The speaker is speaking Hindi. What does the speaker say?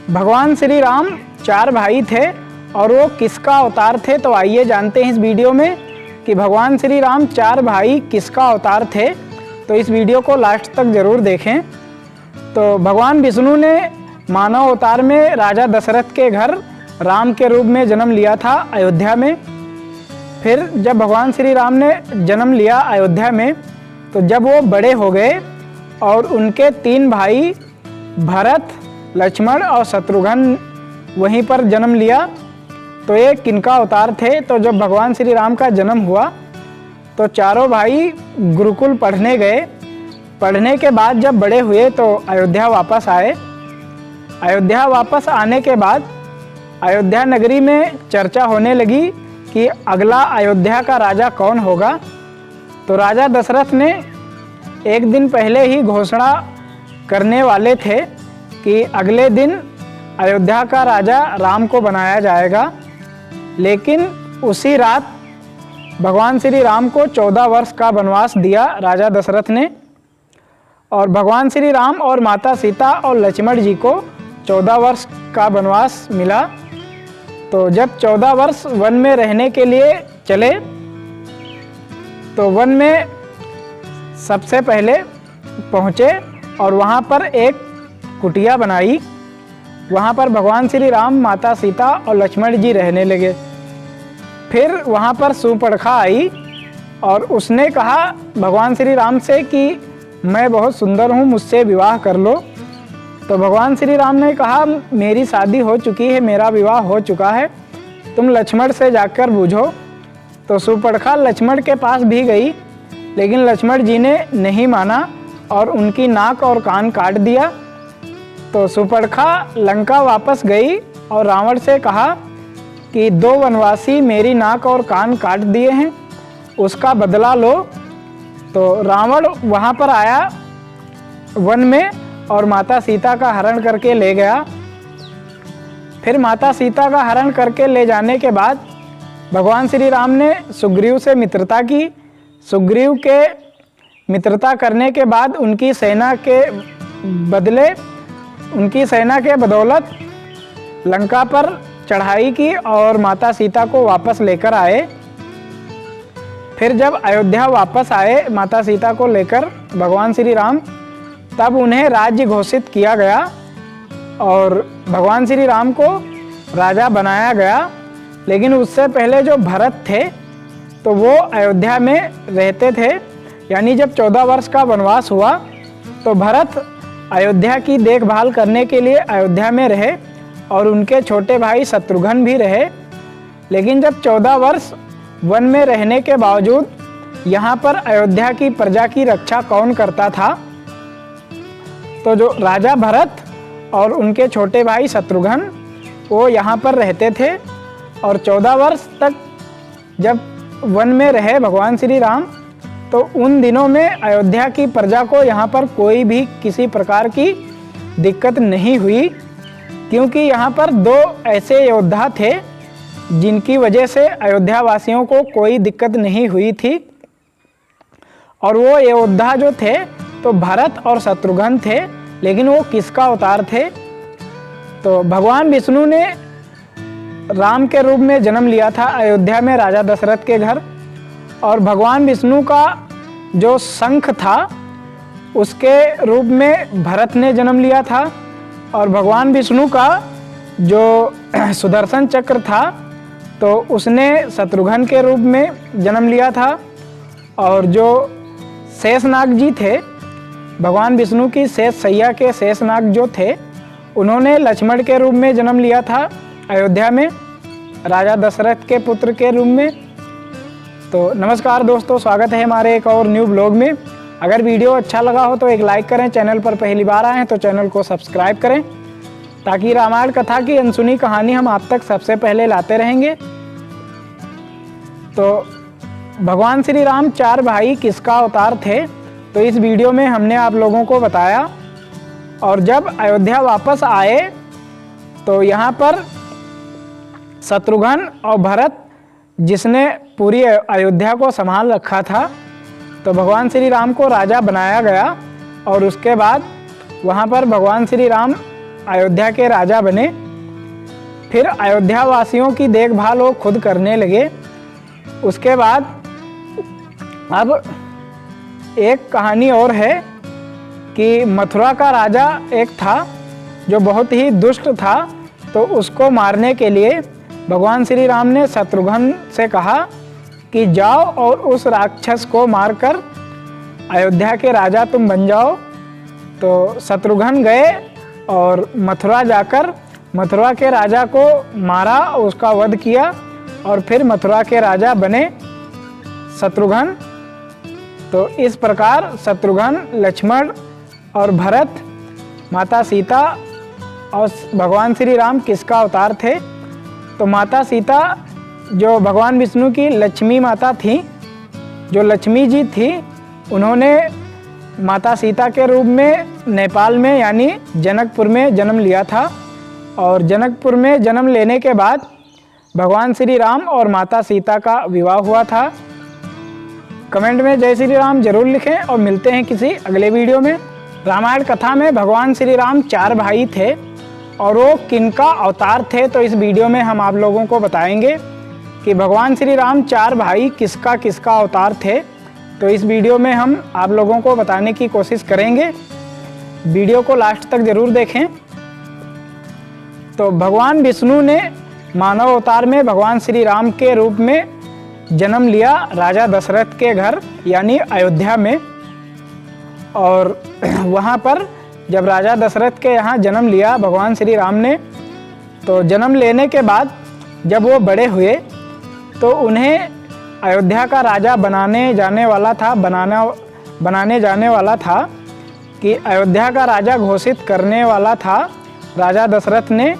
भगवान श्री राम 4 भाई थे और वो किसका अवतार थे, तो आइए जानते हैं इस वीडियो में कि भगवान श्री राम 4 भाई किसका अवतार थे। तो इस वीडियो को लास्ट तक ज़रूर देखें। तो भगवान विष्णु ने मानव अवतार में राजा दशरथ के घर राम के रूप में जन्म लिया था अयोध्या में। फिर जब भगवान श्री राम ने जन्म लिया अयोध्या में, तो जब वो बड़े हो गए और उनके 3 भाई भरत, लक्ष्मण और शत्रुघ्न वहीं पर जन्म लिया, तो ये किनका अवतार थे। तो जब भगवान श्री राम का जन्म हुआ तो चारों भाई गुरुकुल पढ़ने गए। पढ़ने के बाद जब बड़े हुए तो अयोध्या वापस आए। अयोध्या वापस आने के बाद अयोध्या नगरी में चर्चा होने लगी कि अगला अयोध्या का राजा कौन होगा। तो राजा दशरथ ने एक दिन पहले ही घोषणा करने वाले थे कि अगले दिन अयोध्या का राजा राम को बनाया जाएगा। लेकिन उसी रात भगवान श्री राम को 14 वर्ष का वनवास दिया राजा दशरथ ने, और भगवान श्री राम और माता सीता और लक्ष्मण जी को 14 वर्ष का वनवास मिला। तो जब 14 वर्ष वन में रहने के लिए चले, तो वन में सबसे पहले पहुँचे और वहाँ पर एक कुटिया बनाई। वहाँ पर भगवान श्री राम, माता सीता और लक्ष्मण जी रहने लगे। फिर वहाँ पर सूर्पणखा आई और उसने कहा भगवान श्री राम से कि मैं बहुत सुंदर हूँ, मुझसे विवाह कर लो। तो भगवान श्री राम ने कहा मेरी शादी हो चुकी है, मेरा विवाह हो चुका है, तुम लक्ष्मण से जाकर बूझो। तो सूर्पणखा लक्ष्मण के पास भी गई, लेकिन लक्ष्मण जी ने नहीं माना और उनकी नाक और कान काट दिया। तो सूर्पणखा लंका वापस गई और रावण से कहा कि 2 वनवासी मेरी नाक और कान काट दिए हैं, उसका बदला लो। तो रावण वहाँ पर आया वन में और माता सीता का हरण करके ले गया। फिर माता सीता का हरण करके ले जाने के बाद भगवान श्री राम ने सुग्रीव से मित्रता की। सुग्रीव के मित्रता करने के बाद उनकी सेना के बदौलत लंका पर चढ़ाई की और माता सीता को वापस लेकर आए। फिर जब अयोध्या वापस आए माता सीता को लेकर भगवान श्री राम, तब उन्हें राज्य घोषित किया गया और भगवान श्री राम को राजा बनाया गया। लेकिन उससे पहले जो भरत थे तो वो अयोध्या में रहते थे। यानी जब 14 वर्ष का वनवास हुआ तो भरत अयोध्या की देखभाल करने के लिए अयोध्या में रहे और उनके छोटे भाई शत्रुघ्न भी रहे। लेकिन जब 14 वर्ष वन में रहने के बावजूद यहाँ पर अयोध्या की प्रजा की रक्षा कौन करता था, तो जो राजा भरत और उनके छोटे भाई शत्रुघ्न वो यहाँ पर रहते थे। और 14 वर्ष तक जब वन में रहे भगवान श्री राम, तो उन दिनों में अयोध्या की प्रजा को यहाँ पर कोई भी किसी प्रकार की दिक्कत नहीं हुई, क्योंकि यहाँ पर 2 ऐसे योद्धा थे जिनकी वजह से अयोध्या वासियों को कोई दिक्कत नहीं हुई थी। और वो योद्धा जो थे तो भरत और शत्रुघ्न थे। लेकिन वो किसका अवतार थे, तो भगवान विष्णु ने राम के रूप में जन्म लिया था अयोध्या में राजा दशरथ के घर। और भगवान विष्णु का जो शंख था उसके रूप में भरत ने जन्म लिया था। और भगवान विष्णु का जो सुदर्शन चक्र था तो उसने शत्रुघ्न के रूप में जन्म लिया था। और जो शेषनाग जी थे, भगवान विष्णु की शेष सैया के शेषनाग जो थे, उन्होंने लक्ष्मण के रूप में जन्म लिया था अयोध्या में राजा दशरथ के पुत्र के रूप में। तो नमस्कार दोस्तों, स्वागत है हमारे एक और न्यू ब्लॉग में। अगर वीडियो अच्छा लगा हो तो एक लाइक करें, चैनल पर पहली बार आए हैं तो चैनल को सब्सक्राइब करें, ताकि रामायण कथा की अनसुनी कहानी हम आप तक सबसे पहले लाते रहेंगे। तो भगवान श्री राम 4 भाई किसका अवतार थे, तो इस वीडियो में हमने आप लोगों को बताया। और जब अयोध्या वापस आए तो यहाँ पर शत्रुघ्न और भरत, जिसने पूरी अयोध्या को संभाल रखा था, तो भगवान श्री राम को राजा बनाया गया। और उसके बाद वहाँ पर भगवान श्री राम अयोध्या के राजा बने। फिर अयोध्या वासियों की देखभाल वो खुद करने लगे। उसके बाद अब एक कहानी और है कि मथुरा का राजा एक था जो बहुत ही दुष्ट था, तो उसको मारने के लिए भगवान श्री राम ने शत्रुघ्न से कहा कि जाओ और उस राक्षस को मारकर अयोध्या के राजा तुम बन जाओ। तो शत्रुघ्न गए और मथुरा जाकर मथुरा के राजा को मारा, उसका वध किया और फिर मथुरा के राजा बने शत्रुघ्न। तो इस प्रकार शत्रुघ्न, लक्ष्मण और भरत, माता सीता और भगवान श्री राम किसका अवतार थे? तो माता सीता जो भगवान विष्णु की लक्ष्मी माता थी, जो लक्ष्मी जी थी, उन्होंने माता सीता के रूप में नेपाल में यानी जनकपुर में जन्म लिया था। और जनकपुर में जन्म लेने के बाद भगवान श्री राम और माता सीता का विवाह हुआ था। कमेंट में जय श्री राम जरूर लिखें और मिलते हैं किसी अगले वीडियो में। रामायण कथा में भगवान श्री राम 4 भाई थे और वो किनका अवतार थे, तो इस वीडियो में हम आप लोगों को बताएंगे कि भगवान श्री राम 4 भाई किसका किसका अवतार थे। तो इस वीडियो में हम आप लोगों को बताने की कोशिश करेंगे, वीडियो को लास्ट तक जरूर देखें। तो भगवान विष्णु ने मानव अवतार में भगवान श्री राम के रूप में जन्म लिया राजा दशरथ के घर यानी अयोध्या में। और वहाँ पर जब राजा दशरथ के यहाँ जन्म लिया भगवान श्री राम ने, तो जन्म लेने के बाद जब वो बड़े हुए तो उन्हें अयोध्या का राजा बनाने जाने वाला था कि अयोध्या का राजा घोषित करने वाला था राजा दशरथ ने।